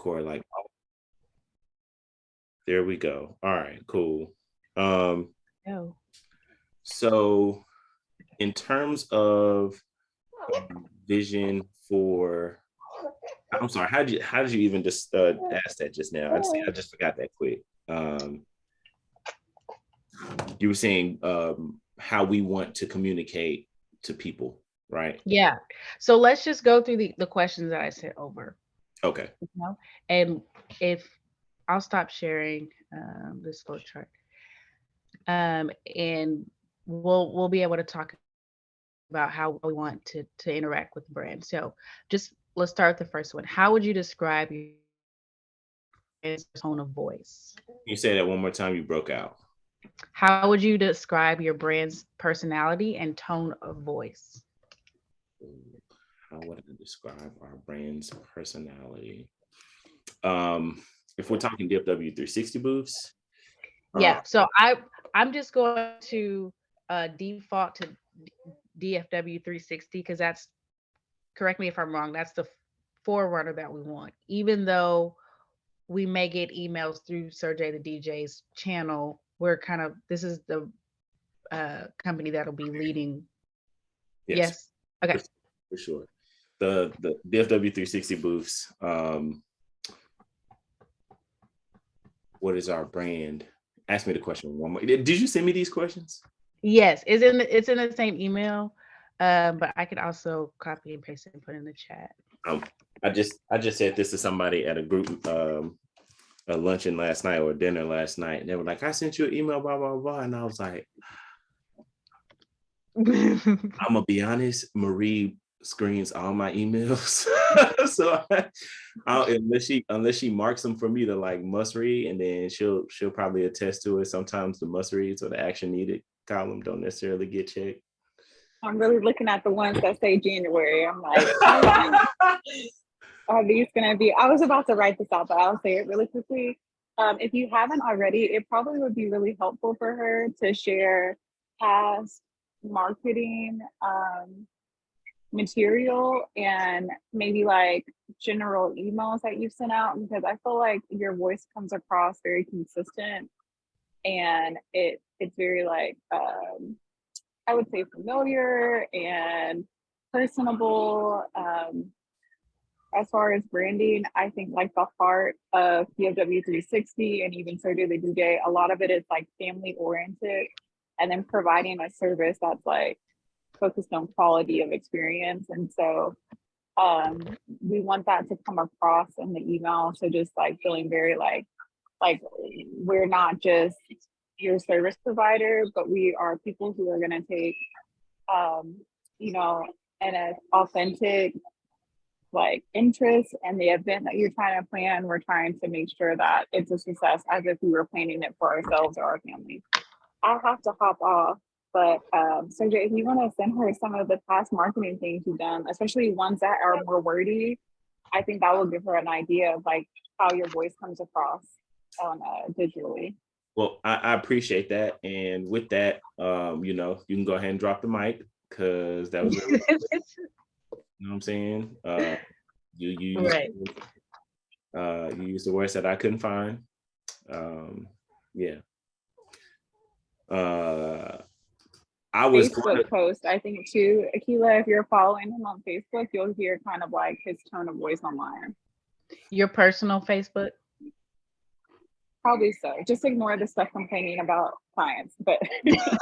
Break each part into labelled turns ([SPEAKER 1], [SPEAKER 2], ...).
[SPEAKER 1] Corey, like, oh, there we go. All right, cool. Um,
[SPEAKER 2] Oh.
[SPEAKER 1] so in terms of vision for, I'm sorry, how did you even just ask that just now? I just forgot that quick. You were saying how we want to communicate to people, right?
[SPEAKER 2] Yeah. So let's just go through the questions that I sent over.
[SPEAKER 1] Okay.
[SPEAKER 2] You know? And if I'll stop sharing this flow chart. And we'll be able to talk about how we want to interact with the brand. So just let's start with the first one. How would you describe your tone of voice?
[SPEAKER 1] You say that one more time, you broke out.
[SPEAKER 2] How would you describe your brand's personality and tone of voice?
[SPEAKER 1] How would I describe our brand's personality? If we're talking DFW 360 booths.
[SPEAKER 2] Yeah. So I'm just going to default to DFW 360 because that's, correct me if I'm wrong, that's the forerunner that we want. Even though we may get emails through Sergey the DJ's channel, we're kind of, this is the company that'll be leading.
[SPEAKER 1] Yes,
[SPEAKER 2] Yes. Okay.
[SPEAKER 1] for sure. The DFW 360 booths. What is our brand? Ask me the question one more. Did you send me these questions?
[SPEAKER 2] Yes, it's in the same email, but I could also copy and paste it and put it in the chat.
[SPEAKER 1] I just said this to somebody at a group a luncheon last night or dinner last night, and they were like, "I sent you an email, blah blah blah," and I was like, "I'm gonna be honest, Marie screens all my emails, so unless she marks them for me to like must read, and then she'll probably attest to it. Sometimes the must reads or the action needed column don't necessarily get checked."
[SPEAKER 3] I'm really looking at the ones that say January. I'm like, are these gonna be? I was about to write this out, but I'll say it really quickly. If you haven't already, it probably would be really helpful for her to share past marketing material and maybe like general emails that you've sent out, because I feel like your voice comes across very consistent and it's very like I would say familiar and personable. As far as branding, I think like the heart of DFW 360 and even Sergey the DJ, a lot of it is like family oriented, and then providing a service that's like focused on quality of experience. And so we want that to come across in the email. So just like feeling very like we're not just your service provider, but we are people who are going to take, you know, an authentic like interest in the event that you're trying to plan. We're trying to make sure that it's a success as if we were planning it for ourselves or our family. I'll have to hop off, but Sergey, if you want to send her some of the past marketing things you've done, especially ones that are more wordy, I think that will give her an idea of like how your voice comes across on digitally.
[SPEAKER 1] Well, I appreciate that, and with that, you know, you can go ahead and drop the mic because that was really, you know what I'm saying. You
[SPEAKER 2] Right.
[SPEAKER 1] you used the words that I couldn't find. Yeah. I was
[SPEAKER 3] Facebook post, I think too, Aaqila, if you're following him on Facebook, you'll hear kind of like his tone of voice online.
[SPEAKER 2] Your personal Facebook?
[SPEAKER 3] Probably so. Just ignore the stuff complaining about clients. But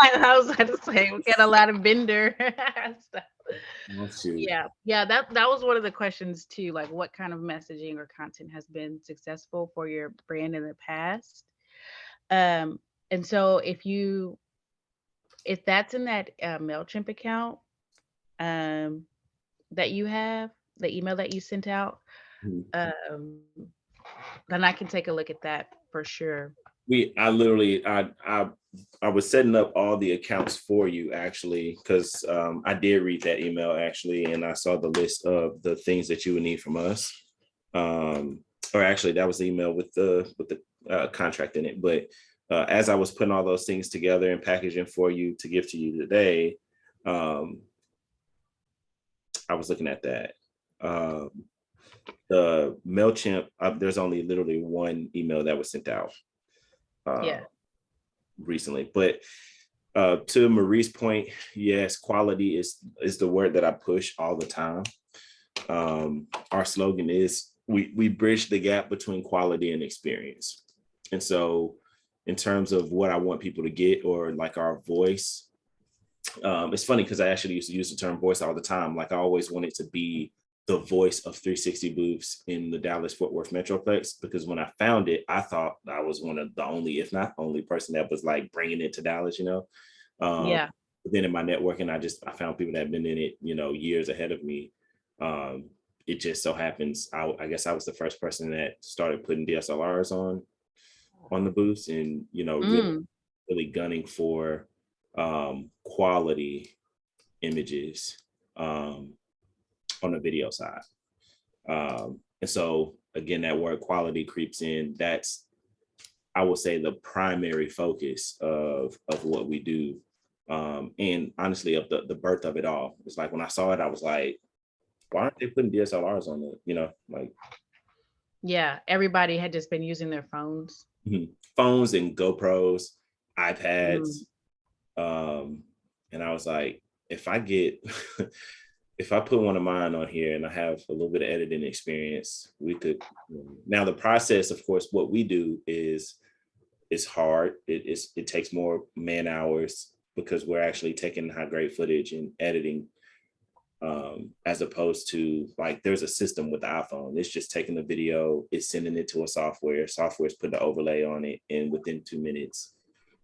[SPEAKER 2] I was about to say we get a lot of vendor stuff. Yeah, that was one of the questions too. Like, what kind of messaging or content has been successful for your brand in the past? And so if that's in that MailChimp account that you have, the email that you sent out, then I can take a look at that for sure.
[SPEAKER 1] I was setting up all the accounts for you actually, because I did read that email actually, and I saw the list of the things that you would need from us. Or actually, that was the email with the contract in it. But as I was putting all those things together and packaging for you to give to you today, I was looking at that. The MailChimp, there's only literally one email that was sent out
[SPEAKER 2] Yeah.
[SPEAKER 1] recently. But to Marie's point, yes, quality is the word that I push all the time. Our slogan is we bridge the gap between quality and experience. And so in terms of what I want people to get, or like our voice, it's funny because I actually used to use the term voice all the time. Like I always wanted to be the voice of 360 booths in the Dallas Fort Worth Metroplex, because when I found it, I thought I was one of the only, if not only person that was like bringing it to Dallas, you know.
[SPEAKER 2] Yeah.
[SPEAKER 1] But then in my networking, I found people that have been in it, you know, years ahead of me. It just so happens, I guess I was the first person that started putting DSLRs on the booths, and, you know, really gunning for quality images on the video side. And so again, that word quality creeps in. That's, I would say, the primary focus of what we do. And honestly, of the birth of it all. It's like when I saw it, I was like, why aren't they putting DSLRs on it? You know, like,
[SPEAKER 2] Yeah. Everybody had just been using their phones.
[SPEAKER 1] phones and GoPros, iPads.
[SPEAKER 2] Mm.
[SPEAKER 1] And I was like, if I get if I put one of mine on here and I have a little bit of editing experience, we could. Now the process, of course, what we do is hard. It takes more man hours because we're actually taking high grade footage and editing, as opposed to like there's a system with the iPhone. It's just taking the video, it's sending it to a software's put the overlay on it, and within 2 minutes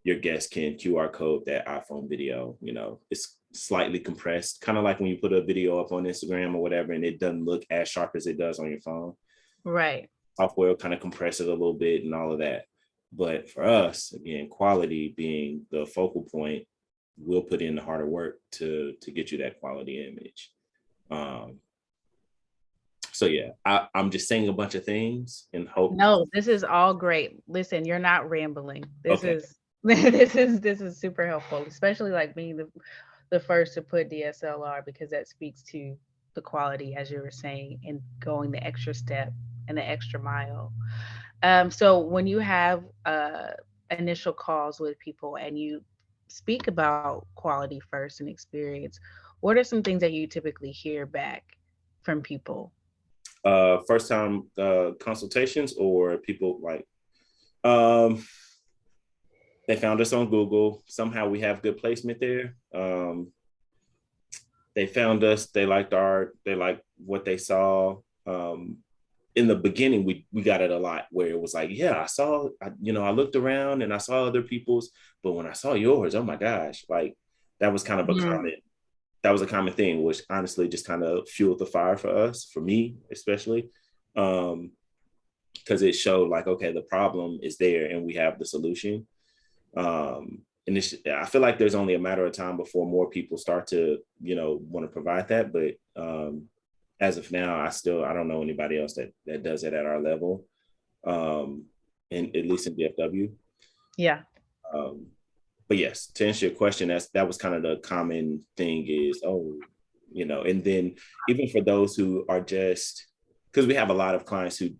[SPEAKER 1] your guest can QR code that iPhone video. You know, it's slightly compressed, kind of like when you put a video up on Instagram or whatever, and it doesn't look as sharp as it does on your phone.
[SPEAKER 2] Right.
[SPEAKER 1] Software will kind of compress it a little bit and all of that. But for us, again, quality being the focal point, we'll put in the harder work to get you that quality image. So yeah, I'm just saying a bunch of things and hope.
[SPEAKER 2] No, this is all great. Listen, you're not rambling. This
[SPEAKER 1] Okay.
[SPEAKER 2] is this is super helpful, especially like being the first to put DSLR, because that speaks to the quality, as you were saying, and going the extra step and the extra mile. So when you have initial calls with people and you speak about quality first and experience, what are some things that you typically hear back from people?
[SPEAKER 1] First time consultations, or people like, um, they found us on Google. Somehow we have good placement there. They found us. They liked what they saw. In the beginning, we got it a lot where it was like, yeah, I looked around and I saw other people's, but when I saw yours, oh my gosh, like that was kind of a common thing, which honestly just kind of fueled the fire for us, for me especially, because it showed like, okay, the problem is there and we have the solution. And I feel like there's only a matter of time before more people start to, want to provide that. But as of now, I don't know anybody else that does it at our level, and at least in DFW.
[SPEAKER 2] Yeah.
[SPEAKER 1] But yes, to answer your question, that was kind of the common thing is, and then even for those who are just, because we have a lot of clients who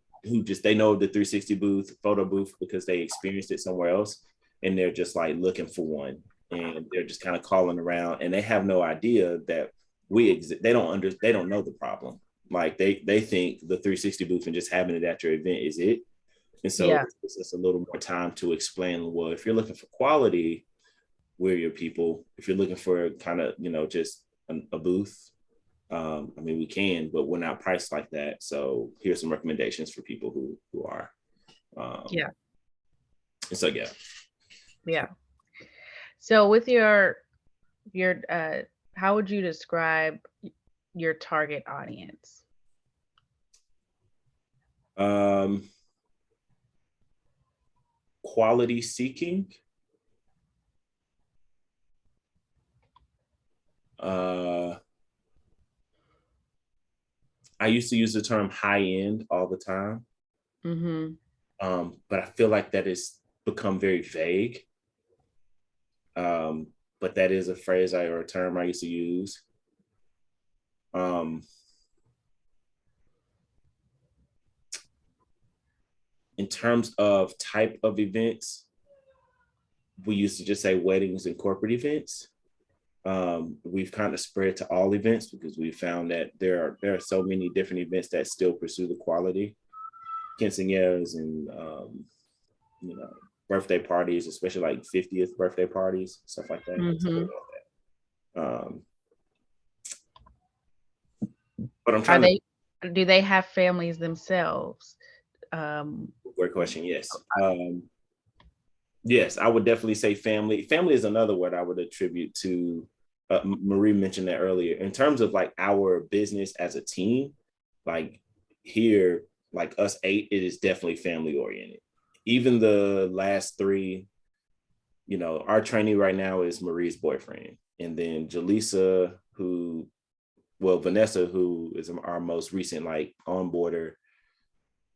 [SPEAKER 1] just, they know the 360 booth, photo booth, because they experienced it somewhere else. And they're just like looking for one, and they're just kind of calling around, and they have no idea that we exist. They don't know the problem. Like they think the 360 booth and just having it at your event is it. And so it's just a little more time to explain, well, if you're looking for quality, we're your people. If you're looking for kind of, just a booth, we can, but we're not priced like that. So here's some recommendations for people who are. And so, yeah.
[SPEAKER 2] Yeah. So with your how would you describe your target audience?
[SPEAKER 1] Quality seeking. I used to use the term high end all the time. But I feel like that has become very vague. But that is a phrase or a term I used to use. In terms of type of events, we used to just say weddings and corporate events. We've kind of spread to all events because we found that there are so many different events that still pursue the quality. Quinceañeras and you know, birthday parties, especially like 50th birthday parties, stuff like that.
[SPEAKER 2] Mhm.
[SPEAKER 1] But I'm trying
[SPEAKER 2] do they have families themselves?
[SPEAKER 1] Great question. Yes. Yes, I would definitely say family. Family is another word I would attribute to. Marie mentioned that earlier. In terms of like our business as a team, like here, like us 8, it is definitely family oriented. Even the last 3, you know, our trainee right now is Marie's boyfriend. And then Jaleesa, Vanessa, who is our most recent like onboarder,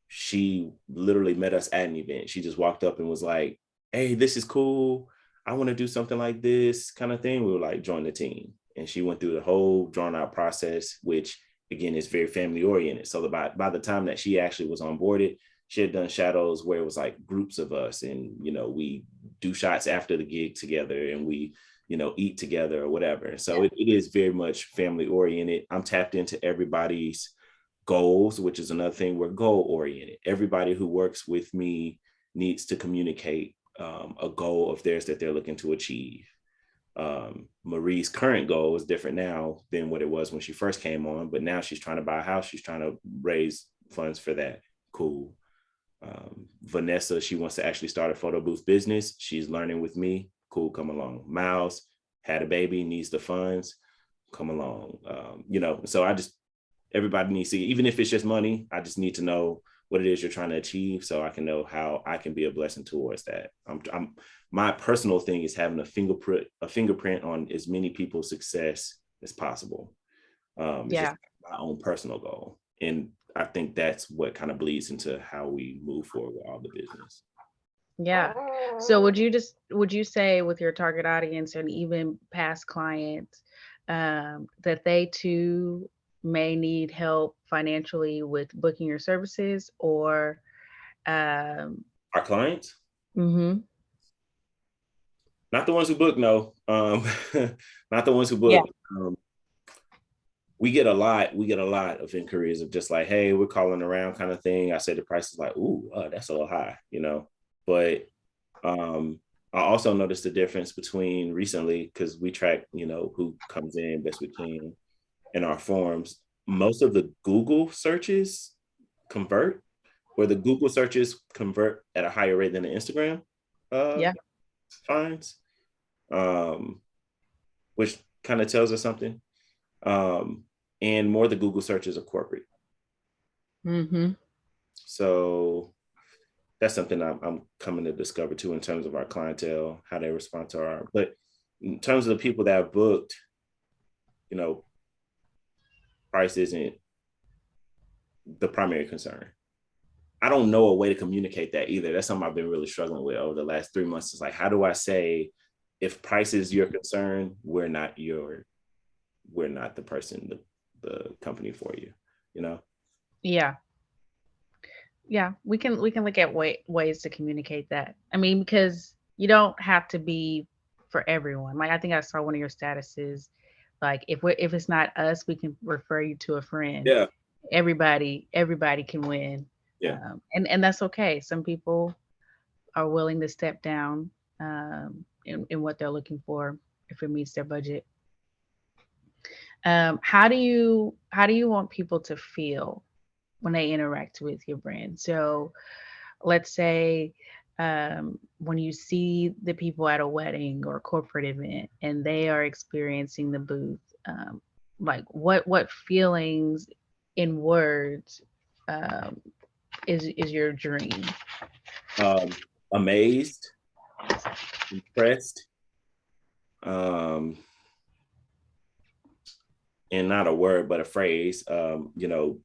[SPEAKER 1] she literally met us at an event. She just walked up and was like, hey, this is cool. I want to do something like this kind of thing. We were like, join the team. And she went through the whole drawn out process, which again is very family oriented. So by the time that she actually was onboarded, she had done shadows where it was like groups of us, and you know, we do shots after the gig together, and we, you know, eat together or whatever. So it is very much family oriented. I'm tapped into everybody's goals, which is another thing. We're goal oriented. Everybody who works with me needs to communicate a goal of theirs that they're looking to achieve. Marie's current goal is different now than what it was when she first came on, but now she's trying to buy a house. She's trying to raise funds for that. Cool. Vanessa, she wants to actually start a photo booth business. She's learning with me. Cool, come along. Miles had a baby, needs the funds. Come along. You know, so everybody needs to, even if it's just money, I just need to know what it is you're trying to achieve so I can know how I can be a blessing towards that. My personal thing is having a fingerprint on as many people's success as possible. It's just my own personal goal. And I think that's what kind of bleeds into how we move forward with all the business.
[SPEAKER 2] Yeah. So would you say with your target audience and even past clients, that they too may need help financially with booking your services, or
[SPEAKER 1] our clients?
[SPEAKER 2] Mm-hmm.
[SPEAKER 1] Not the ones who book, no. Not the ones who book. Yeah. We get a lot of inquiries of just like, hey, we're calling around kind of thing. I said the price is like, ooh, that's a little high, you know. But I also noticed the difference between recently, because we track, you know, who comes in best we can in our forums. Most of the Google searches convert, or the Google searches convert at a higher rate than the Instagram finds, which kind of tells us something. And more of the Google searches are corporate.
[SPEAKER 2] Mm-hmm.
[SPEAKER 1] So that's something I'm coming to discover too in terms of our clientele, how they respond to our, but in terms of the people that have booked, you know, price isn't the primary concern. I don't know a way to communicate that either. That's something I've been really struggling with over the last 3 months. It's like, how do I say, if price is your concern, we're not the person, the company for you, you know?
[SPEAKER 2] Yeah. We can look at ways to communicate that. I mean, because you don't have to be for everyone. Like, I think I saw one of your statuses, like if it's not us, we can refer you to a friend.
[SPEAKER 1] Yeah.
[SPEAKER 2] Everybody can win.
[SPEAKER 1] Yeah.
[SPEAKER 2] And that's okay. Some people are willing to step down in what they're looking for if it meets their budget. How do you want people to feel when they interact with your brand? So let's say when you see the people at a wedding or a corporate event and they are experiencing the booth, like what feelings in words is your dream?
[SPEAKER 1] Amazed, impressed, and not a word, but a phrase, you know,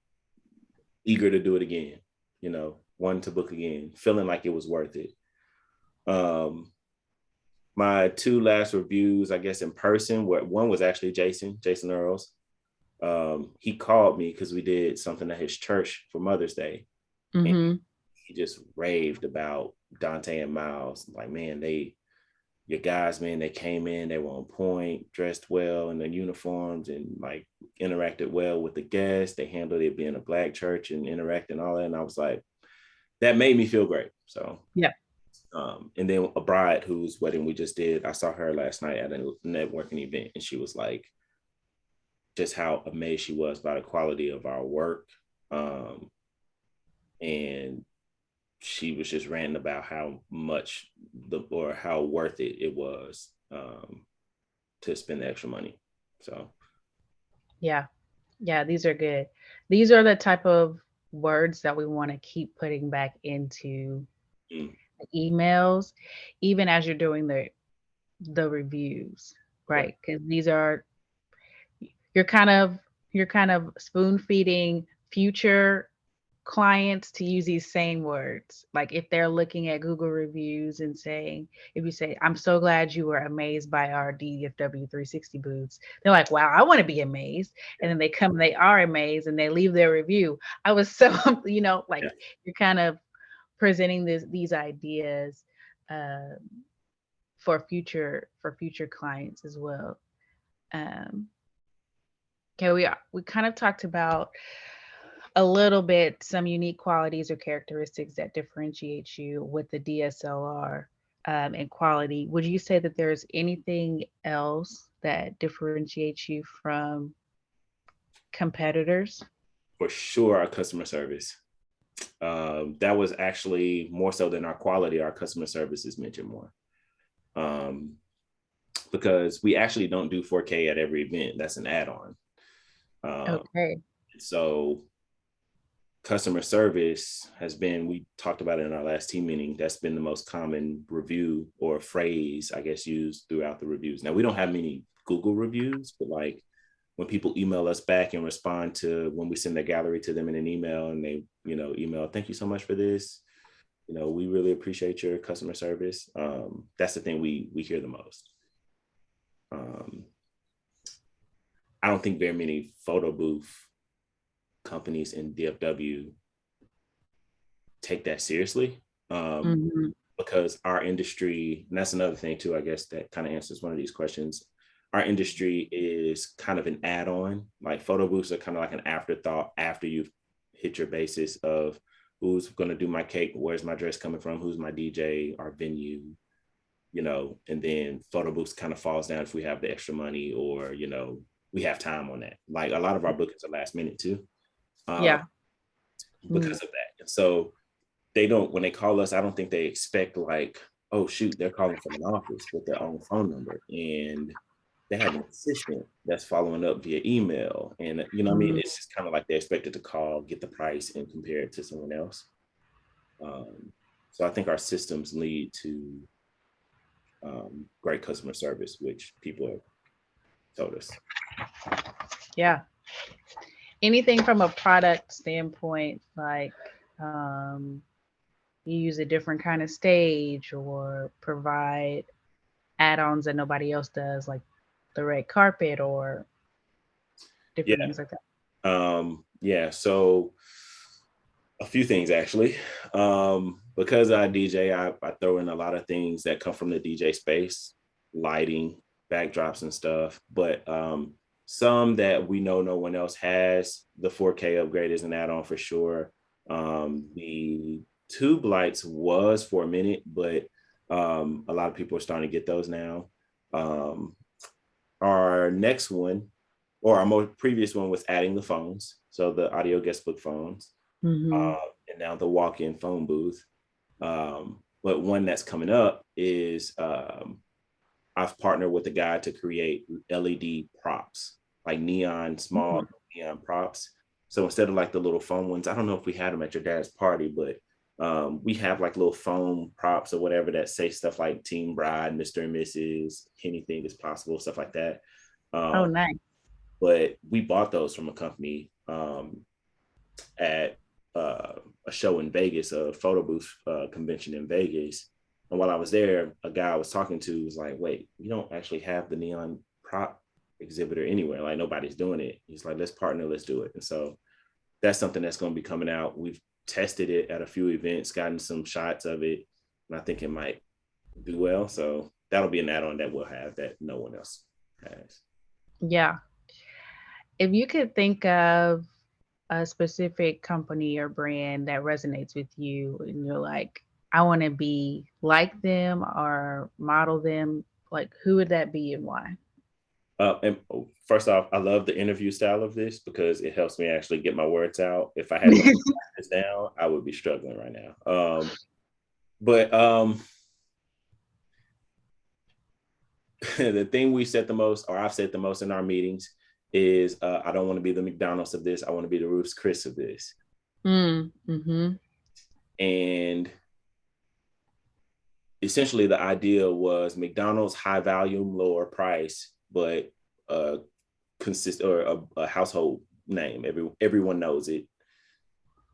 [SPEAKER 1] eager to do it again, you know, wanting to book again, feeling like it was worth it. My 2 last reviews, I guess, in person, one was actually Jason Earls. He called me because we did something at his church for Mother's Day.
[SPEAKER 2] Mm-hmm.
[SPEAKER 1] And he just raved about Dante and Miles. Like, man, your guys, man, they came in, they were on point, dressed well in their uniforms, and like interacted well with the guests. They handled it being a Black church and interacting all that. And I was like, that made me feel great. So
[SPEAKER 2] Yeah.
[SPEAKER 1] And then a bride whose wedding we just did, I saw her last night at a networking event, and she was like, just how amazed she was by the quality of our work. And she was just ranting about how much how worth it was to spend the extra money. So
[SPEAKER 2] Yeah. Yeah, these are good. These are the type of words that we want to keep putting back into
[SPEAKER 1] mm,
[SPEAKER 2] emails, even as you're doing the reviews, right? Because these are you're kind of spoon feeding future clients to use these same words. Like if they're looking at Google reviews and saying, if you say, I'm so glad you were amazed by our DFW 360 booths, they're like, wow, I want to be amazed. And then they come, they are amazed, and they leave their review. I was so, like you're kind of presenting these ideas for future clients as well. Okay, we kind of talked about a little bit some unique qualities or characteristics that differentiate you with the DSLR and quality. Would you say that there's anything else that differentiates you from competitors?
[SPEAKER 1] for sure, our customer service. That was actually more so than our quality. Our customer service is mentioned more. Because we actually don't do 4K at every event. That's an add-on.
[SPEAKER 2] Okay.
[SPEAKER 1] So customer service has been, we talked about it in our last team meeting, that's been the most common review or phrase, I guess, used throughout the reviews. Now, we don't have many Google reviews, but like when people email us back and respond to when we send their gallery to them in an email, and they, email, thank you so much for this. We really appreciate your customer service. That's the thing we hear the most. I don't think very many photo booth companies in DFW take that seriously, because our industry, and that's another thing too, I guess, that kind of answers one of these questions. Our industry is kind of an add-on. Like photo booths are kind of like an afterthought after you've hit your basis of who's going to do my cake, where's my dress coming from, who's my DJ, our venue, and then photo booths kind of falls down if we have the extra money or, we have time on that. Like a lot of our bookings are last minute too. Because of that. And so they don't, when they call us, I don't think they expect like, oh shoot, they're calling from an office with their own phone number, and they have an assistant that's following up via email. And I mean, it's just kind of like they're expected to call, get the price, and compare it to someone else. So I think our systems lead to great customer service, which people have told us.
[SPEAKER 2] Yeah. Anything from a product standpoint, like you use a different kind of stage or provide add-ons that nobody else does, like the red carpet or different things like that?
[SPEAKER 1] So a few things actually. Because I DJ, I throw in a lot of things that come from the DJ space, lighting, backdrops and stuff. But some that we know no one else has. The 4K upgrade is an add-on for sure. The tube lights was for a minute, but a lot of people are starting to get those now. Our next one, or our most previous one, was adding the phones. So the audio guest book phones, and now the walk-in phone booth. But one that's coming up is I've partnered with a guy to create LED props, like small neon props. So instead of like the little foam ones, I don't know if we had them at your dad's party, but we have like little foam props or whatever that say stuff like Team Bride, Mr. and Mrs., anything is possible, stuff like that.
[SPEAKER 2] Oh, nice.
[SPEAKER 1] But we bought those from a company at a show in Vegas, a photo booth convention in Vegas. And while I was there, a guy I was talking to was like, wait, we don't actually have the neon prop exhibitor anywhere. Like nobody's doing it. He's like, let's partner, let's do it. And so that's something that's going to be coming out. We've tested it at a few events, gotten some shots of it, and I think it might do well. So that'll be an add-on that we'll have that no one else has.
[SPEAKER 2] Yeah. If you could think of a specific company or brand that resonates with you and you're like, I want to be like them or model them, like who would that be and why?
[SPEAKER 1] And first off, I love the interview style of this because it helps me actually get my words out. If I had to write this down, I would be struggling right now. But the thing we said the most, or I've said the most in our meetings, is I don't want to be the McDonald's of this. I want to be the Ruth's Chris of this.
[SPEAKER 2] Mm-hmm.
[SPEAKER 1] And essentially, the idea was McDonald's high volume, lower price, but a household name. Everyone knows it.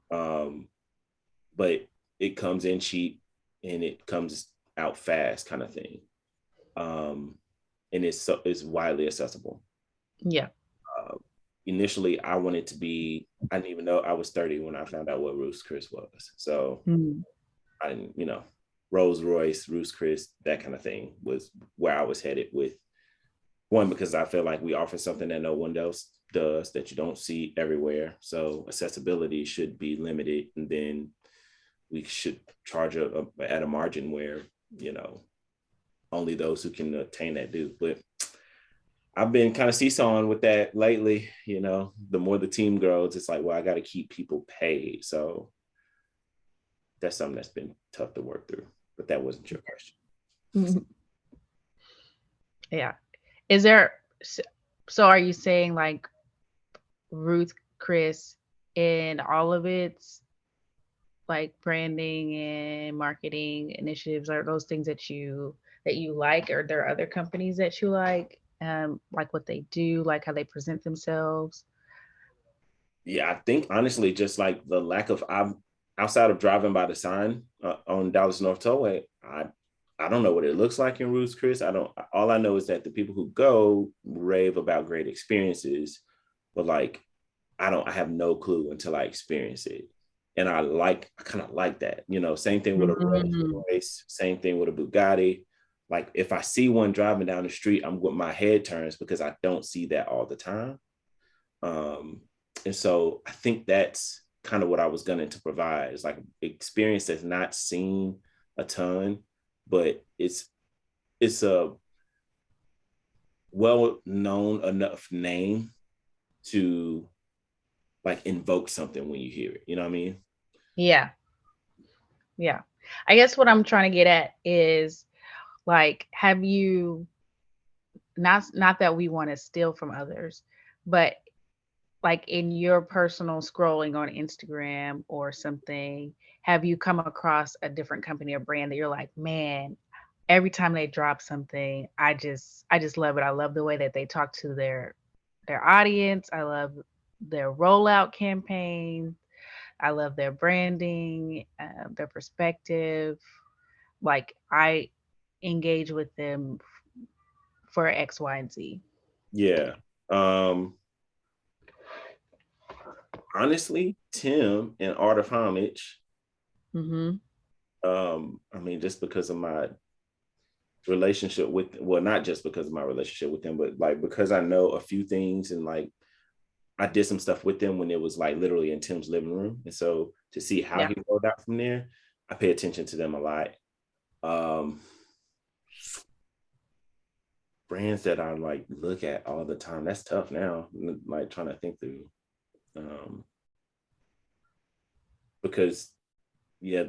[SPEAKER 1] But it comes in cheap and it comes out fast, kind of thing. And it's widely accessible.
[SPEAKER 2] Yeah.
[SPEAKER 1] Initially, I wanted to be. I didn't even know I was 30 when I found out what Ruth's Chris was. So I didn't, Rolls Royce, Ruth's Chris, that kind of thing was where I was headed with. One, because I feel like we offer something that no one else does, that you don't see everywhere. So accessibility should be limited, and then we should charge at a margin where, only those who can attain that do. But I've been kind of seesawing with that lately. The more the team grows, it's like, well, I got to keep people paid. So that's something that's been tough to work through. But that wasn't your question.
[SPEAKER 2] Yeah. Is there, so are you saying like Ruth Chris in all of its like branding and marketing initiatives, are those things that you like? Are there other companies that you like what they do, like how they present themselves?
[SPEAKER 1] Yeah, I think honestly, just like the lack of, outside of driving by the sign on Dallas North Tollway, I don't know what it looks like in Ruth's Chris. All I know is that the people who go rave about great experiences, but like, I have no clue until I experience it. And I kind of like that, same thing with a Rolls Royce, same thing with a Bugatti. Like if I see one driving down the street, my head turns because I don't see that all the time. And so I think that's kind of what I was going to provide, is like experience that's not seen a ton, but it's a well-known enough name to like invoke something when you hear it. You know what I mean?
[SPEAKER 2] Yeah. Yeah. I guess what I'm trying to get at is like, have you, not that we want to steal from others, but like in your personal scrolling on Instagram or something, have you come across a different company or brand that you're like, man, every time they drop something, I just love it. I love the way that they talk to their audience. I love their rollout campaign. I love their branding, their perspective. Like I engage with them for X, Y, and Z.
[SPEAKER 1] Yeah. Honestly, Tim and Art of Homage. I mean, just because of my relationship with, well, not just because of my relationship with them, but like because I know a few things, and like I did some stuff with them when it was like literally in Tim's living room. And so to see how he rolled out from there, I pay attention to them a lot. Brands that I like look at all the time, that's tough now, like trying to think through. Because yeah,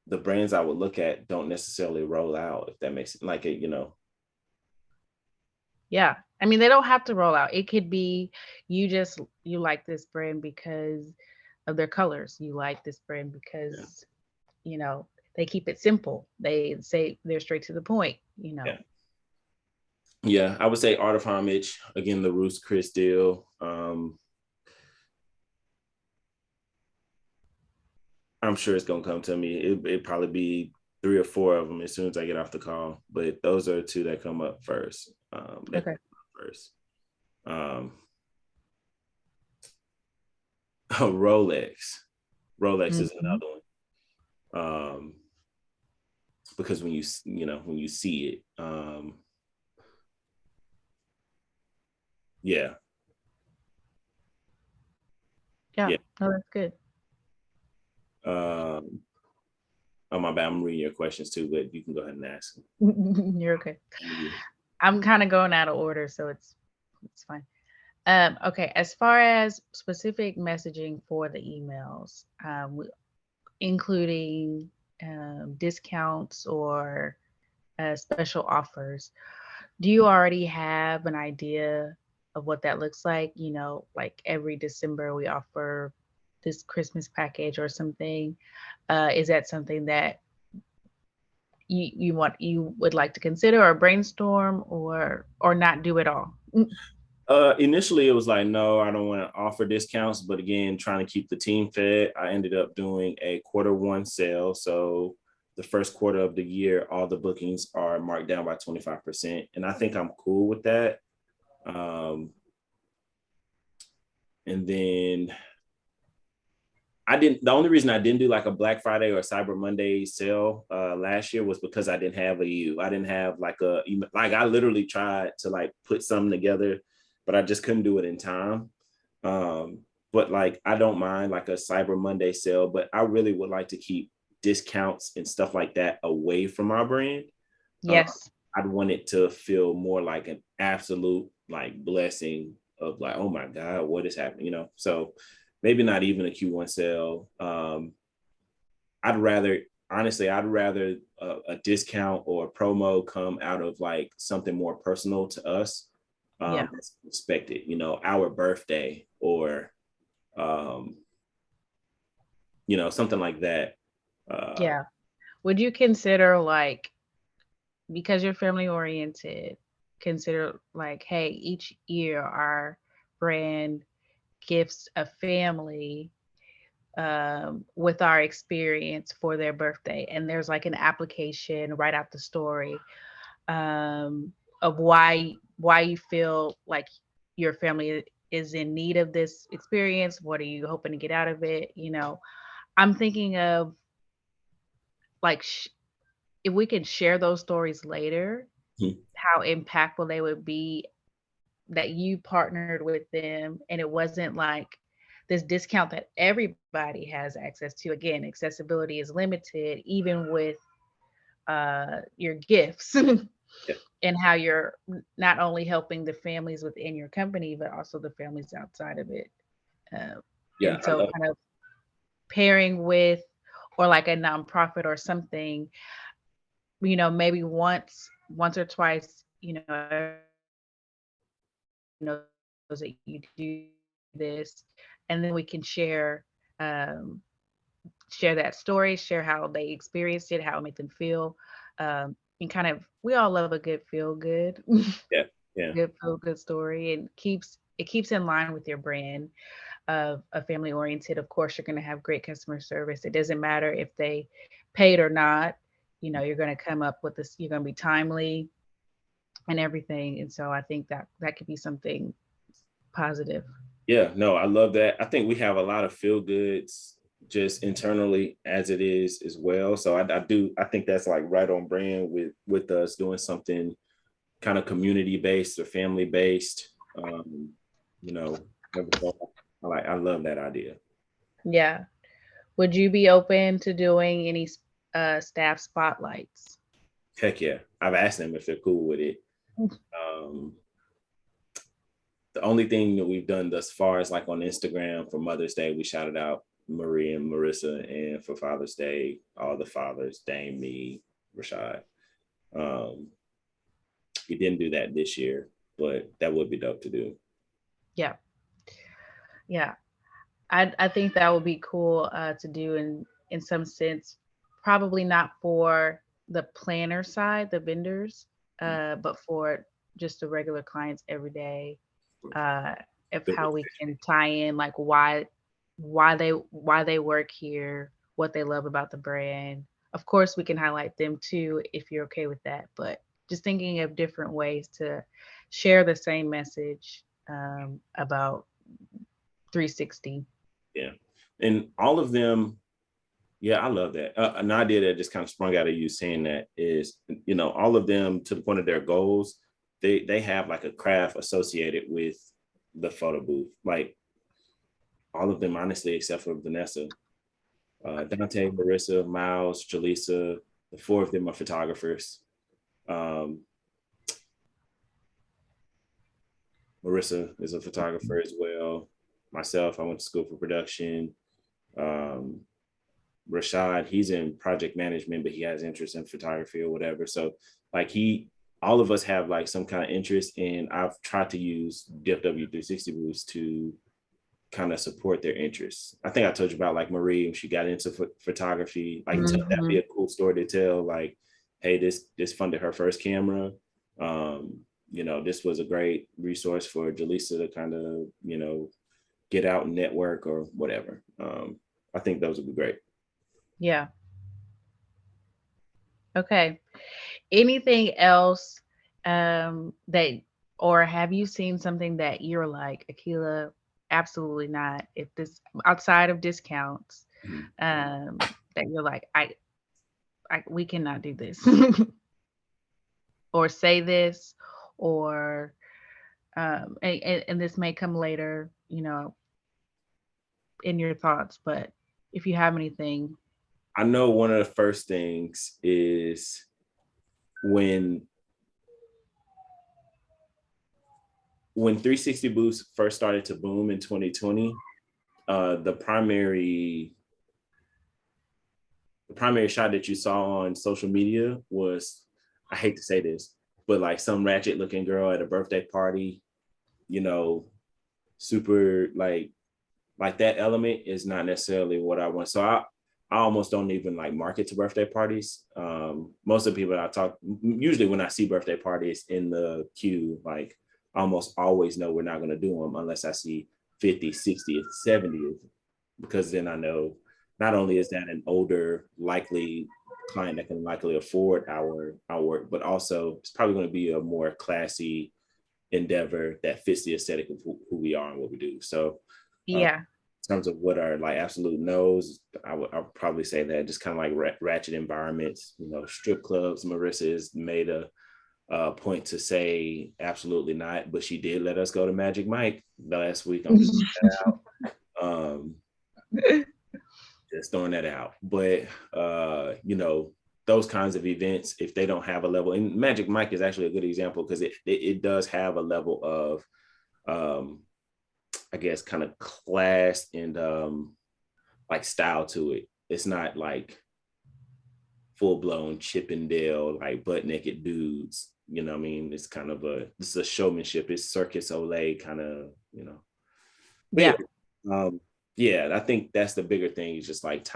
[SPEAKER 1] the brands I would look at don't necessarily roll out, if that makes it like it,
[SPEAKER 2] Yeah. I mean, they don't have to roll out. It could be you like this brand because of their colors. You like this brand because, they keep it simple. They say they're straight to the point,
[SPEAKER 1] Yeah, I would say Art of Homage, again, the Ruth's Chris deal. I'm sure it's gonna come to me. It'd probably be 3 or 4 of them as soon as I get off the call. But those are 2 that come up first.
[SPEAKER 2] Okay.
[SPEAKER 1] Rolex. Rolex is another one. Because when when you see it, yeah.
[SPEAKER 2] Yeah. Oh, that's good.
[SPEAKER 1] Oh, my bad. I'm reading your questions too, but you can go ahead and ask.
[SPEAKER 2] You're okay. I'm kind of going out of order, so it's fine. Okay, as far as specific messaging for the emails, including discounts or special offers, do you already have an idea of what that looks like? You know, like every December we offer this Christmas package or something. Is that something that you would like to consider or brainstorm or not do at all?
[SPEAKER 1] Initially, it was like, no, I don't want to offer discounts. But again, trying to keep the team fed, I ended up doing a Q1 sale. So the first quarter of the year, all the bookings are marked down by 25%. And I think I'm cool with that. And then the only reason I didn't do like a Black Friday or Cyber Monday sale last year was because I didn't have I didn't have like I literally tried to like put something together, but I just couldn't do it in time. But like, I don't mind like a Cyber Monday sale, but I really would like to keep discounts and stuff like that away from our brand.
[SPEAKER 2] Yes.
[SPEAKER 1] I'd want it to feel more like an absolute like blessing of like, oh my God, what is happening? So maybe not even a Q1 sale. I'd rather a discount or a promo come out of like something more personal to us. That's expected, our birthday or, something like that.
[SPEAKER 2] Yeah. Would you consider like, because you're family oriented, consider like, hey, each year our brand gifts a family with our experience for their birthday, and there's like an application right out the story of why you feel like your family is in need of this experience. What are you hoping to get out of it? I'm thinking of like if we can share those stories later, how impactful they would be, that you partnered with them and it wasn't like this discount that everybody has access to. Again, accessibility is limited, even with your gifts. And how you're not only helping the families within your company, but also the families outside of it. And so kind of pairing with, or like a nonprofit or something, maybe once or twice, knows that you do this, and then we can share that story, share how they experienced it, how it made them feel, and kind of, we all love a good feel good,
[SPEAKER 1] Yeah.
[SPEAKER 2] good feel good story, and it keeps in line with your brand of a family oriented. Of course, you're going to have great customer service. It doesn't matter if they paid or not. You're going to come up with this. You're going to be timely and everything. And so I think that could be something positive.
[SPEAKER 1] Yeah, no, I love that. I think we have a lot of feel goods just internally as it is as well. So I think that's like right on brand with us doing something kind of community based or family based. I love that idea.
[SPEAKER 2] Yeah. Would you be open to doing any staff spotlights?
[SPEAKER 1] Heck yeah. I've asked them if they're cool with it. The only thing that we've done thus far is like on Instagram for Mother's Day, we shouted out Marie and Marissa, and for Father's Day, all the fathers, Dame, me, Rashad. We didn't do that this year, but that would be dope to do.
[SPEAKER 2] Yeah. Yeah. I think that would be cool to do in some sense, probably not for the planner side, the vendors, but for just the regular clients every day, of how we can tie in like why they work here, what they love about the brand. Of course, we can highlight them too if you're okay with that, but just thinking of different ways to share the same message about 360.
[SPEAKER 1] Yeah. And all of them, yeah, I love that. An idea that just kind of sprung out of you saying that is, all of them, to the point of their goals, they have like a craft associated with the photo booth. Like all of them, honestly, except for Vanessa, Dante, Marissa, Miles, Jaleesa, the four of them are photographers. Marissa is a photographer as well. Myself, I went to school for production. Um, Rashad, he's in project management, but he has interest in photography or whatever. So like all of us have like some kind of interest, and I've tried to use DFW 360 booths to kind of support their interests. I think I told you about like Marie, when she got into photography, like that'd be a cool story to tell. Like, hey, this funded her first camera. This was a great resource for Jaleesa to kind of, get out and network or whatever. I think those would be great.
[SPEAKER 2] Yeah. Okay. Anything else that, or have you seen something that you're like, Aaqila, absolutely not. If this outside of discounts, that you're like, we cannot do this, or say this, or and this may come later, in your thoughts, but if you have anything.
[SPEAKER 1] I know one of the first things is when 360 booths first started to boom in 2020, the primary shot that you saw on social media was, I hate to say this, but like some ratchet looking girl at a birthday party, super like that element is not necessarily what I want. So I almost don't even like market to birthday parties. Most of the people I talk, usually when I see birthday parties in the queue, like I almost always know we're not going to do them unless I see 50, 60, 70, because then I know not only is that an older, likely client that can likely afford our work, but also it's probably going to be a more classy endeavor that fits the aesthetic of who we are and what we do. So
[SPEAKER 2] Yeah.
[SPEAKER 1] In terms of what are like absolute no's, I would probably say that just kind of like ratchet environments, strip clubs. Marissa has made a point to say absolutely not, but she did let us go to Magic Mike last week. I'm just throwing that out. Just throwing that out. But those kinds of events, if they don't have a level, and Magic Mike is actually a good example because it does have a level of I guess kind of class and like style to it. It's not like full-blown Chippendale, like butt naked dudes. You know what I mean? It's kind of this is a showmanship. It's Circus Olay kind of, But yeah, I think that's the bigger thing, is just like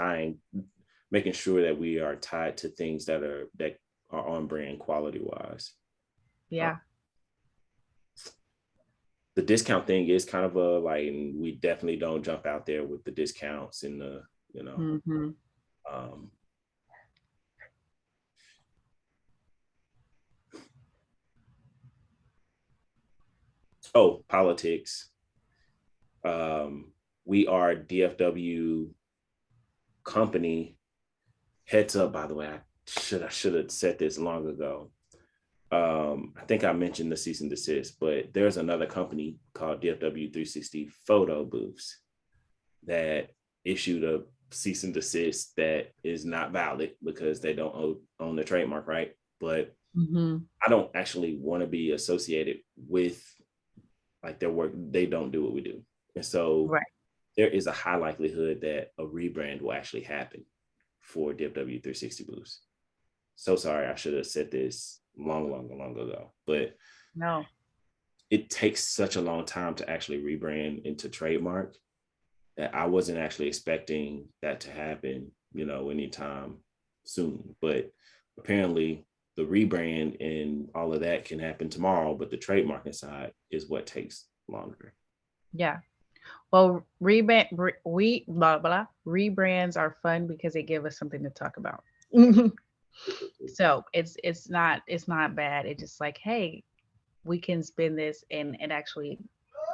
[SPEAKER 1] making sure that we are tied to things that are on brand quality wise.
[SPEAKER 2] Yeah.
[SPEAKER 1] The discount thing is kind of and we definitely don't jump out there with the discounts and politics. We are DFW company. Heads up, by the way, I should have said this long ago. I think I mentioned the cease and desist, but there's another company called DFW 360 Photo Booths that issued a cease and desist that is not valid because they don't own the trademark, right? But I don't actually want to be associated with like their work. They don't do what we do. And so there is a high likelihood that a rebrand will actually happen for DFW 360 Booths. So sorry, I should have said this long ago, but
[SPEAKER 2] no,
[SPEAKER 1] it takes such a long time to actually rebrand into trademark that I wasn't actually expecting that to happen, anytime soon. But apparently the rebrand and all of that can happen tomorrow, but the trademarking side is what takes longer.
[SPEAKER 2] Yeah. Well, rebrands are fun because they give us something to talk about. So it's not bad. It's just like, hey, we can spin this, and it actually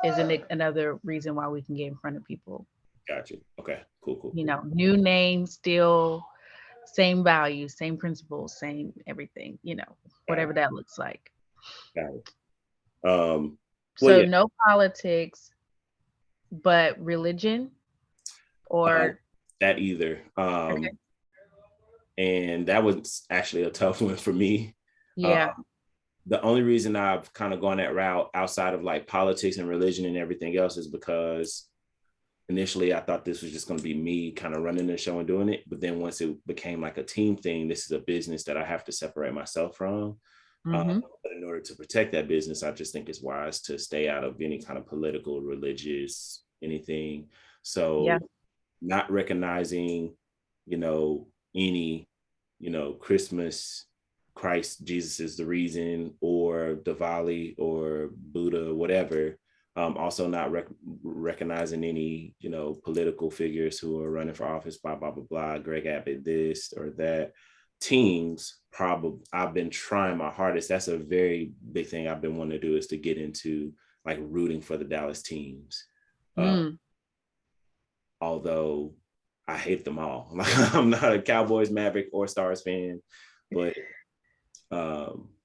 [SPEAKER 2] is another reason why we can get in front of people.
[SPEAKER 1] Got you. Okay. Cool.
[SPEAKER 2] You know, new name, still same values, same principles, same everything, you know,
[SPEAKER 1] Got
[SPEAKER 2] whatever
[SPEAKER 1] it.
[SPEAKER 2] that looks like.
[SPEAKER 1] Got it. Well,
[SPEAKER 2] So
[SPEAKER 1] yeah.
[SPEAKER 2] no politics, but religion
[SPEAKER 1] Uh,
[SPEAKER 2] or
[SPEAKER 1] that either.
[SPEAKER 2] okay.
[SPEAKER 1] And that was actually a tough one for me. Uh,
[SPEAKER 2] Yeah.
[SPEAKER 1] the only reason I've kind of gone that route outside of like politics and religion and everything else is because initially I thought this was just going to be me kind of running the show and doing it. But then once it became like a team thing, this is a business that I have to separate myself from.
[SPEAKER 2] Mm-hmm.
[SPEAKER 1] But in order to protect that business, I just think it's wise to stay out of any kind of political, religious, anything.
[SPEAKER 2] Yeah.
[SPEAKER 1] So not recognizing, any, Christmas, Christ, Jesus is the reason, or Diwali or Buddha, whatever. Also not recognizing any, political figures who are running for office, blah, blah, blah, blah, Greg Abbott, this or that. Teams, probably, I've been trying my hardest. That's a very big thing I've been wanting to do, is to get into like rooting for the Dallas teams.
[SPEAKER 2] Mm.
[SPEAKER 1] Although I hate them all. I'm not a Cowboys, Maverick, or Stars fan, but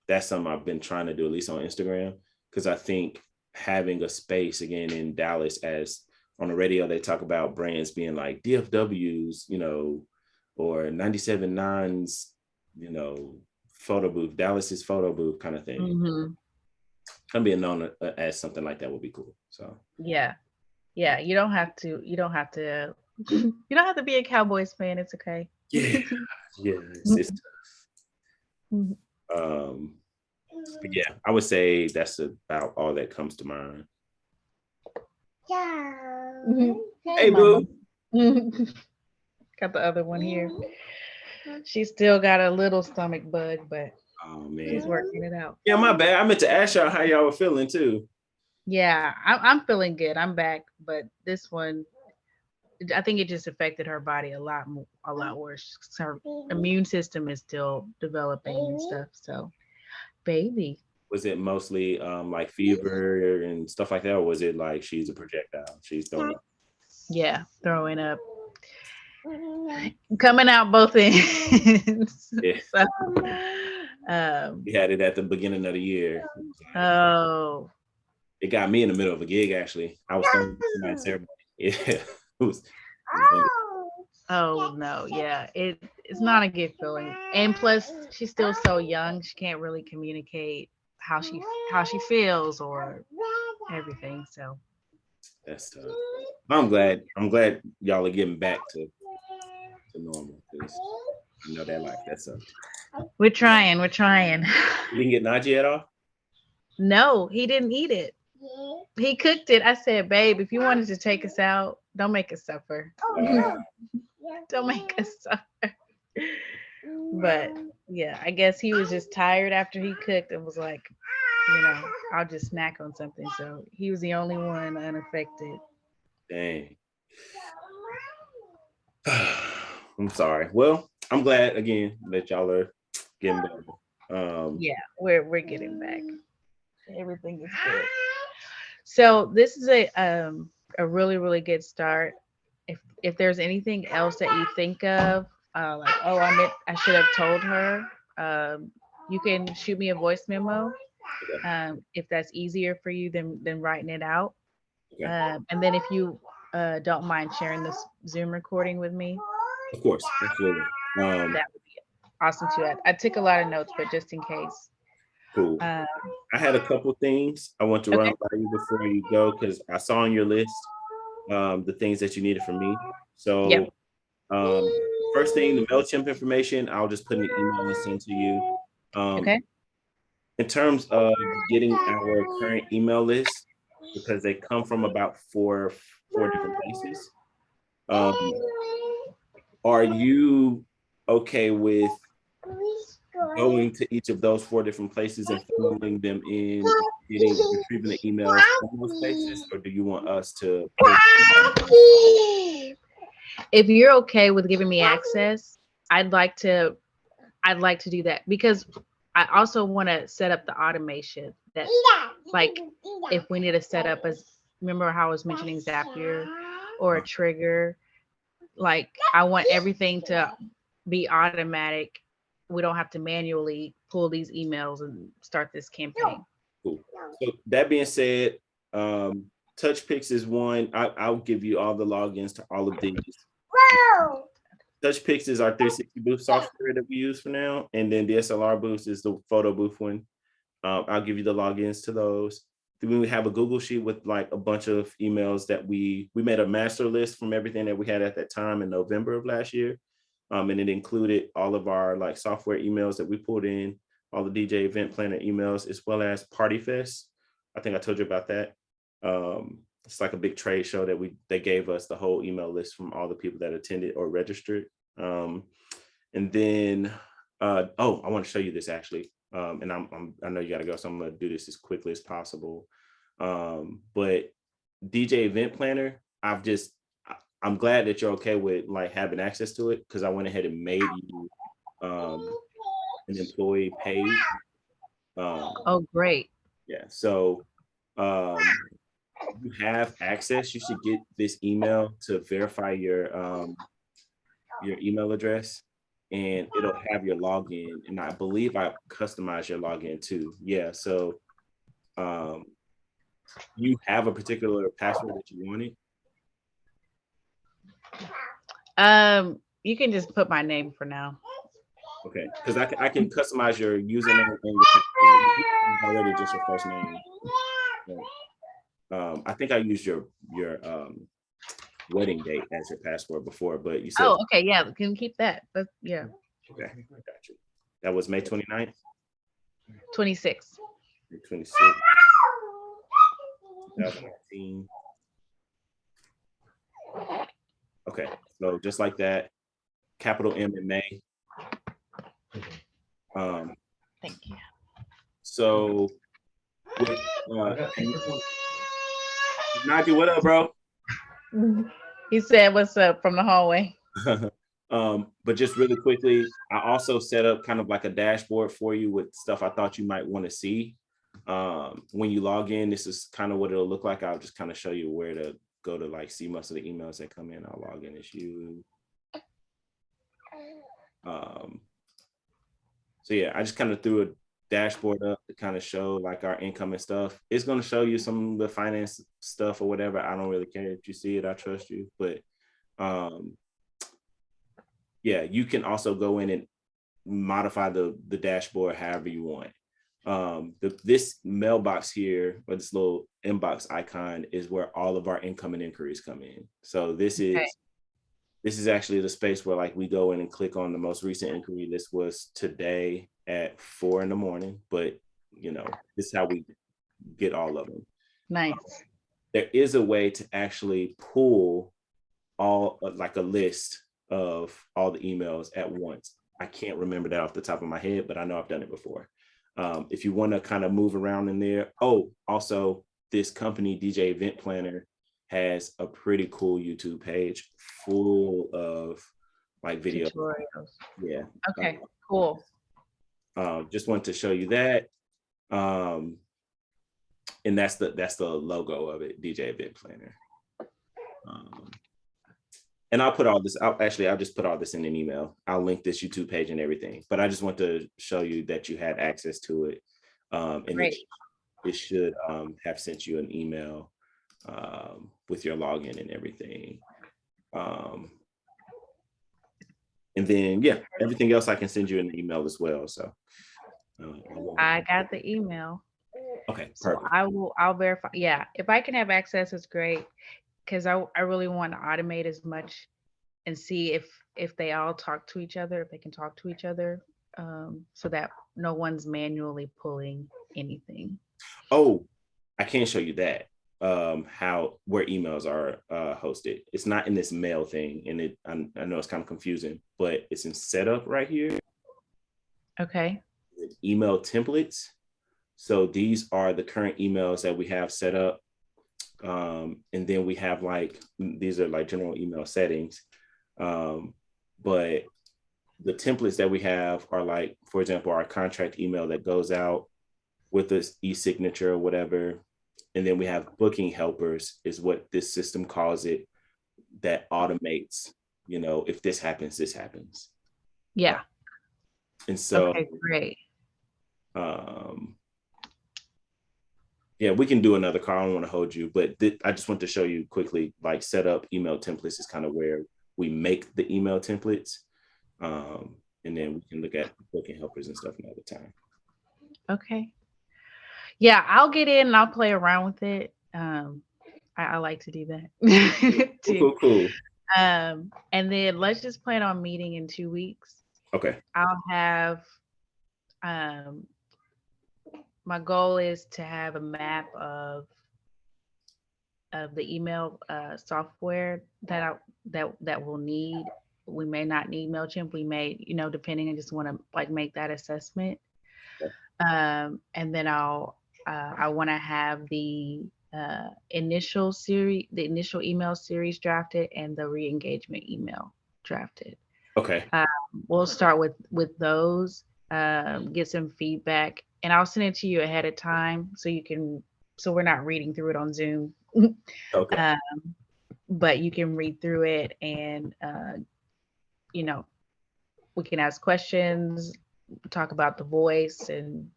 [SPEAKER 1] that's something I've been trying to do, at least on Instagram, because I think having a space again in Dallas, as on the radio they talk about brands being like DFWs, or 97.9's, photo booth, Dallas's photo booth kind of thing.
[SPEAKER 2] Mm-hmm.
[SPEAKER 1] I'm being known as something like that would be cool. So
[SPEAKER 2] Yeah. Yeah. You don't have to you don't have to you don't have to be a Cowboys fan. It's okay.
[SPEAKER 1] yeah, it's
[SPEAKER 2] Mhm.
[SPEAKER 1] but yeah, I would say that's about all that comes to mind.
[SPEAKER 2] Mhm.
[SPEAKER 1] Hey,
[SPEAKER 2] Mama.
[SPEAKER 1] boo.
[SPEAKER 2] Got the other one here. She still got a little stomach bug, but
[SPEAKER 1] Oh
[SPEAKER 2] she's
[SPEAKER 1] man.
[SPEAKER 2] working it out.
[SPEAKER 1] Yeah, my bad. I meant to ask y'all how y'all were feeling too.
[SPEAKER 2] Yeah, I'm feeling good. I'm back, but this one, I think it just affected her body a lot worse. Her immune system is still developing and stuff. So, baby.
[SPEAKER 1] Was it mostly like fever and stuff like that, or was it like she's a projectile? She's throwing up.
[SPEAKER 2] Yeah, throwing up, coming out both ends.
[SPEAKER 1] Yeah.
[SPEAKER 2] So,
[SPEAKER 1] We had it at the beginning of the year.
[SPEAKER 2] oh,
[SPEAKER 1] It got me in the middle of a gig, actually. I was throwing my ceremony. Yeah.
[SPEAKER 2] oh no, yeah, it's not a good feeling. And plus, she's still so young; she can't really communicate how she feels or everything. So
[SPEAKER 1] That's tough. I'm glad y'all are getting back to normal, because I know that life. That's a.
[SPEAKER 2] we're trying. We're trying.
[SPEAKER 1] You didn't get Najee at all?
[SPEAKER 2] No, he didn't eat it. He cooked it. I said, babe, if you wanted to take us out, don't make us suffer. Don't make us suffer. But yeah, I guess he was just tired after he cooked and was like, I'll just snack on something. So he was the only one unaffected.
[SPEAKER 1] Dang. I'm sorry. Well, I'm glad again that y'all are getting better.
[SPEAKER 2] Yeah, we're getting back. Everything is good. So this is a really, really good start. If there's anything else that you think of, like, oh, I should have told her, you can shoot me a voice memo, if that's easier for you than writing it out.
[SPEAKER 1] Okay.
[SPEAKER 2] And then if you don't mind sharing this Zoom recording with me,
[SPEAKER 1] Of course, absolutely.
[SPEAKER 2] that would be awesome too. I took a lot of notes, but just in case.
[SPEAKER 1] Cool. I had a couple things I want to run by you before you go, because I saw on your list the things that you needed from me. So
[SPEAKER 2] Yep.
[SPEAKER 1] First thing, the MailChimp information, I'll just put an email and send to you.
[SPEAKER 2] Okay.
[SPEAKER 1] In terms of getting our current email list, because they come from about four different places. Are you okay with going to each of those 4 different places and filling them in, retrieving the emails from those places, or do you want us to?
[SPEAKER 2] If you're okay with giving me access, I'd like to do that, because I also want to set up the automation that, like, if we need to set up, as remember how I was mentioning Zapier or a trigger. Like I want everything to be automatic. We don't have to manually pull these emails and start this campaign.
[SPEAKER 1] Cool. So that being said, TouchPix is one. I'll give you all the logins to all of these. TouchPix is our 360 booth software that we use for now, and then DSLR booth is the photo booth one. I'll give you the logins to those. Then we have a Google sheet with like a bunch of emails that we made a master list from everything that we had at that time in November of last year. And it included all of our like software emails that we pulled in, all the DJ event planner emails, as well as Party Fest. I think I told you about that. It's like a big trade show that they gave us the whole email list from all the people that attended or registered. And then, I want to show you this actually. And I know you got to go, so I'm going to do this as quickly as possible. But DJ event planner, I'm glad that you're okay with like having access to it, because I went ahead and made you an employee page.
[SPEAKER 2] Oh, great.
[SPEAKER 1] Yeah. So you have access. You should get this email to verify your email address, and it'll have your login. And I believe I customized your login too. Yeah. So you have a particular password that you wanted?
[SPEAKER 2] You can just put my name for now.
[SPEAKER 1] Okay, because I can customize your username and your password. Already just your first name. I think I used your wedding date as your password before, but you said.
[SPEAKER 2] Oh, okay, yeah, we can keep that. But yeah.
[SPEAKER 1] Okay, I got you. That was May 29th?
[SPEAKER 2] 26.
[SPEAKER 1] May 26th, 2019. Okay, so just like that, capital M in May.
[SPEAKER 2] Thank you.
[SPEAKER 1] So, Najee, what up, bro?
[SPEAKER 2] He said, "What's up?" from the hallway.
[SPEAKER 1] But just really quickly, I also set up kind of like a dashboard for you with stuff I thought you might want to see. When you log in, this is kind of what it'll look like. I'll just kind of show you where to go to like see most of the emails that come in. I'll log in as you. So yeah, I just kind of threw a dashboard up to kind of show like our income and stuff. It's going to show you some of the finance stuff or whatever. I don't really care if you see it. I trust you. But yeah, you can also go in and modify the dashboard however you want. This mailbox here, or this little inbox icon, is where all of our incoming inquiries come in. So this is actually the space where like we go in and click on the most recent inquiry. This was today at 4 a.m, but you know, this is how we get all of them.
[SPEAKER 2] Nice.
[SPEAKER 1] There is a way to actually pull all like a list of all the emails at once. I can't remember that off the top of my head, but I know I've done it before. If you want to kind of move around in there. Oh, also this company, DJ Event Planner, has a pretty cool YouTube page full of like videos.
[SPEAKER 2] Tutorials.
[SPEAKER 1] Yeah.
[SPEAKER 2] Okay, cool.
[SPEAKER 1] Just wanted to show you that. And that's the logo of it, DJ Event Planner. And I'll put all this, I'll just put all this in an email. I'll link this YouTube page and everything, but I just want to show you that you had access to it. And it should have sent you an email with your login and everything. And then, yeah, everything else I can send you an email as well. So
[SPEAKER 2] I got the email.
[SPEAKER 1] Okay,
[SPEAKER 2] perfect. So I'll verify. Yeah, if I can have access, it's great, because I really want to automate as much and see if they all talk to each other, if they can talk to each other, so that no one's manually pulling anything.
[SPEAKER 1] Oh, I can show you that. Where emails are hosted. It's not in this mail thing, and I know it's kind of confusing, but it's in setup right here.
[SPEAKER 2] Okay.
[SPEAKER 1] Email templates. So these are the current emails that we have set up. And then we have these are like general email settings. But the templates that we have are like, for example, our contract email that goes out with this e-signature or whatever. And then we have booking helpers is what this system calls it, that automates, if this happens, this happens.
[SPEAKER 2] Yeah.
[SPEAKER 1] And so,
[SPEAKER 2] okay, great.
[SPEAKER 1] Yeah, we can do another call. I don't want to hold you, but I just want to show you quickly, like set up email templates is kind of where we make the email templates. And then we can look at booking helpers and stuff another time.
[SPEAKER 2] Okay. Yeah, I'll get in and I'll play around with it. I like to do that.
[SPEAKER 1] Cool.
[SPEAKER 2] And then let's just plan on meeting in 2 weeks.
[SPEAKER 1] Okay.
[SPEAKER 2] I'll have my goal is to have a map of the email software that we'll need. We may not need MailChimp. We may, depending. I just want to like make that assessment.
[SPEAKER 1] Okay.
[SPEAKER 2] And then I want to have the initial email series drafted and the re-engagement email drafted.
[SPEAKER 1] Okay.
[SPEAKER 2] We'll start with those, get some feedback, and I'll send it to you ahead of time so we're not reading through it on Zoom.
[SPEAKER 1] Okay.
[SPEAKER 2] But you can read through it and we can ask questions, talk about the voice and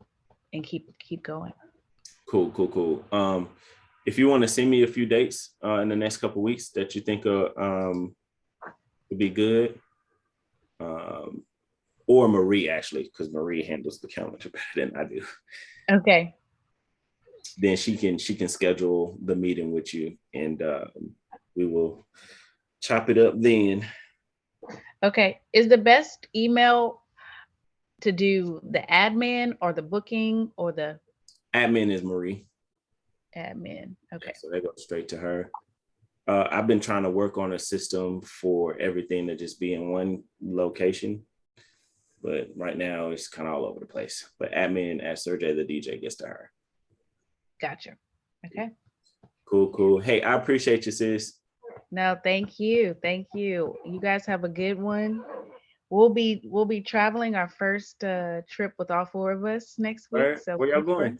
[SPEAKER 2] keep going.
[SPEAKER 1] Cool. If you want to send me a few dates in the next couple of weeks that you think would be good, or Marie actually, because Marie handles the calendar better than I do.
[SPEAKER 2] Okay.
[SPEAKER 1] Then she can schedule the meeting with you, and we will chop it up then.
[SPEAKER 2] Okay. Is the best email to do the admin or the booking or the
[SPEAKER 1] admin is Marie?
[SPEAKER 2] Admin. Okay.
[SPEAKER 1] So they go straight to her. I've been trying to work on a system for everything to just be in one location, but right now it's kind of all over the place. But admin at Sergey the DJ gets to her.
[SPEAKER 2] Gotcha. Okay.
[SPEAKER 1] Cool. Hey, I appreciate you, sis.
[SPEAKER 2] No, thank you. You guys have a good one. We'll be traveling our first trip with all 4 of us next week. So
[SPEAKER 1] where y'all going?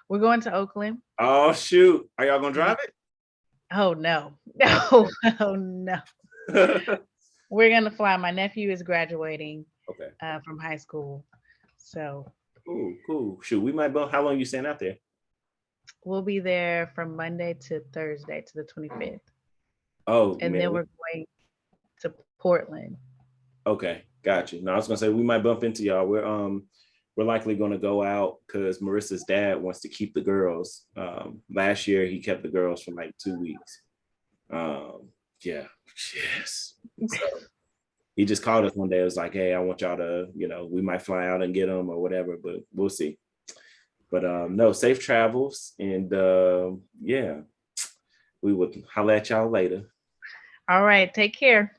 [SPEAKER 2] We're going to Oakland.
[SPEAKER 1] Oh shoot! Are y'all gonna drive it?
[SPEAKER 2] Oh no! No! We're gonna fly. My nephew is graduating.
[SPEAKER 1] Okay.
[SPEAKER 2] From high school, so.
[SPEAKER 1] Cool. Shoot, we might bump. How long you staying out there?
[SPEAKER 2] We'll be there from Monday to Thursday to the 25th.
[SPEAKER 1] Oh,
[SPEAKER 2] and then we're going to Portland.
[SPEAKER 1] Okay, got you. No, I was gonna say we might bump into y'all. We're likely gonna go out because Marissa's dad wants to keep the girls. Last year he kept the girls for like 2 weeks. Yeah, yes. So he just called us one day. It was like, hey, I want y'all to, we might fly out and get them or whatever, but we'll see. But no, safe travels, and yeah, we would holler at y'all later.
[SPEAKER 2] All right, take care.